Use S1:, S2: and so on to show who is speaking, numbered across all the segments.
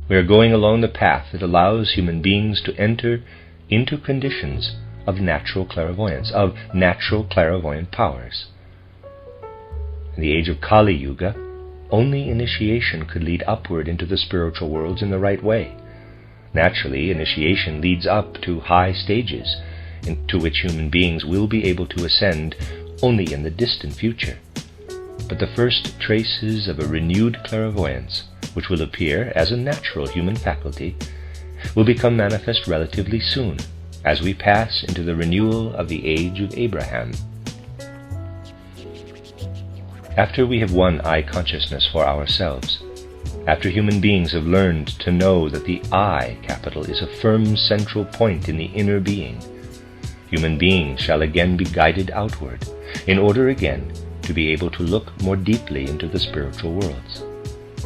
S1: We are going along the path that allows human beings to enter into conditions of natural clairvoyance, of natural clairvoyant powers. In the age of Kali Yuga, only initiation could lead upward into the spiritual worlds in the right way. Naturally, initiation leads up to high stages, into which human beings will be able to ascend only in the distant future. But the first traces of a renewed clairvoyance, which will appear as a natural human faculty, will become manifest relatively soon, as we pass into the renewal of the age of Abraham. After we have won I consciousness for ourselves, after human beings have learned to know that the I capital is a firm central point in the inner being, human beings shall again be guided outward, in order again to be able to look more deeply into the spiritual worlds.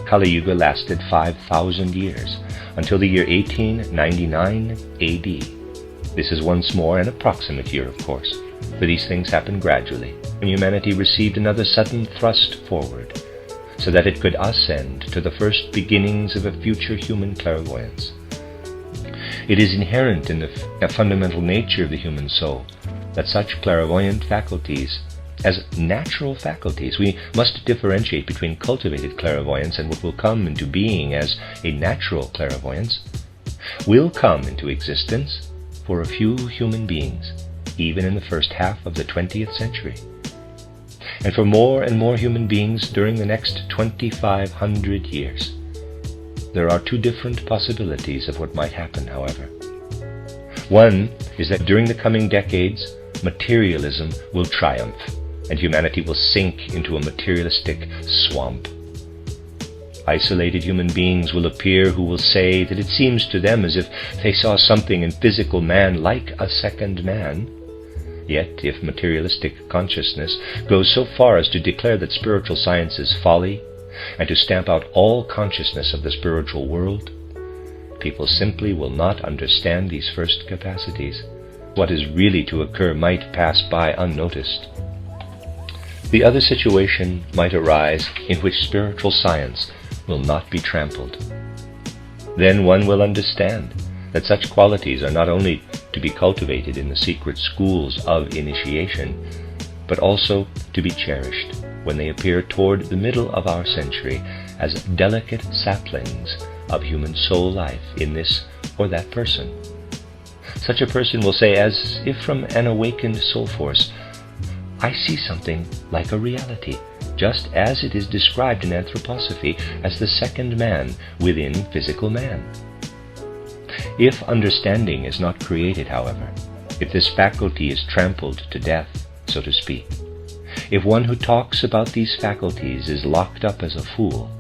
S1: Kali Yuga lasted 5,000 years, until the year 1899 AD. This is once more an approximate year, of course, for these things happen gradually, and humanity received another sudden thrust forward, so that it could ascend to the first beginnings of a future human clairvoyance. It is inherent in the fundamental nature of the human soul that such clairvoyant faculties, as natural faculties, we must differentiate between cultivated clairvoyance and what will come into being as a natural clairvoyance, will come into existence for a few human beings, even in the first half of the 20th century. And for more and more human beings during the next 2,500 years. There are two different possibilities of what might happen, however. One is that during the coming decades, materialism will triumph, and humanity will sink into a materialistic swamp. Isolated human beings will appear who will say that it seems to them as if they saw something in physical man like a second man. Yet, if materialistic consciousness goes so far as to declare that spiritual science is folly, and to stamp out all consciousness of the spiritual world, people simply will not understand these first capacities. What is really to occur might pass by unnoticed. The other situation might arise in which spiritual science will not be trampled. Then one will understand that such qualities are not only to be cultivated in the secret schools of initiation, but also to be cherished when they appear toward the middle of our century as delicate saplings of human soul life in this or that person. Such a person will say, as if from an awakened soul force, I see something like a reality, just as it is described in anthroposophy as the second man within physical man. If understanding is not created, however, if this faculty is trampled to death, so to speak, if one who talks about these faculties is locked up as a fool,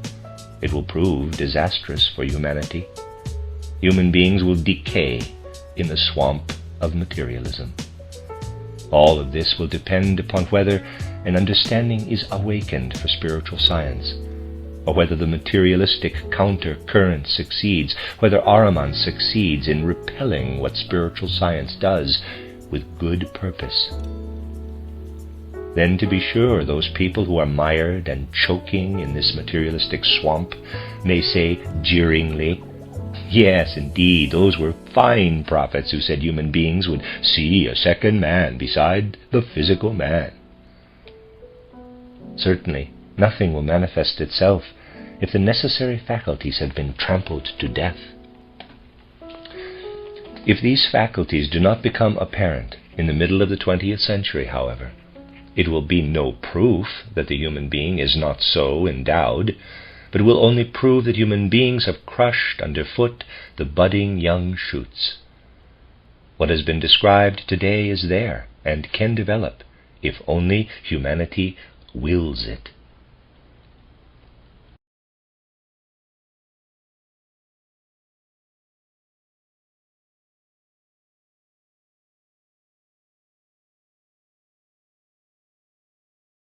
S1: it will prove disastrous for humanity. Human beings will decay in the swamp of materialism. All of this will depend upon whether an understanding is awakened for spiritual science, or whether the materialistic counter-current succeeds, whether Ahriman succeeds in repelling what spiritual science does with good purpose. Then, to be sure, those people who are mired and choking in this materialistic swamp may say jeeringly, yes, indeed, those were fine prophets who said human beings would see a second man beside the physical man. Certainly, nothing will manifest itself if the necessary faculties have been trampled to death. If these faculties do not become apparent in the middle of the 20th century, however, it will be no proof that the human being is not so endowed, but will only prove that human beings have crushed underfoot the budding young shoots. What has been described today is there and can develop if only humanity wills it.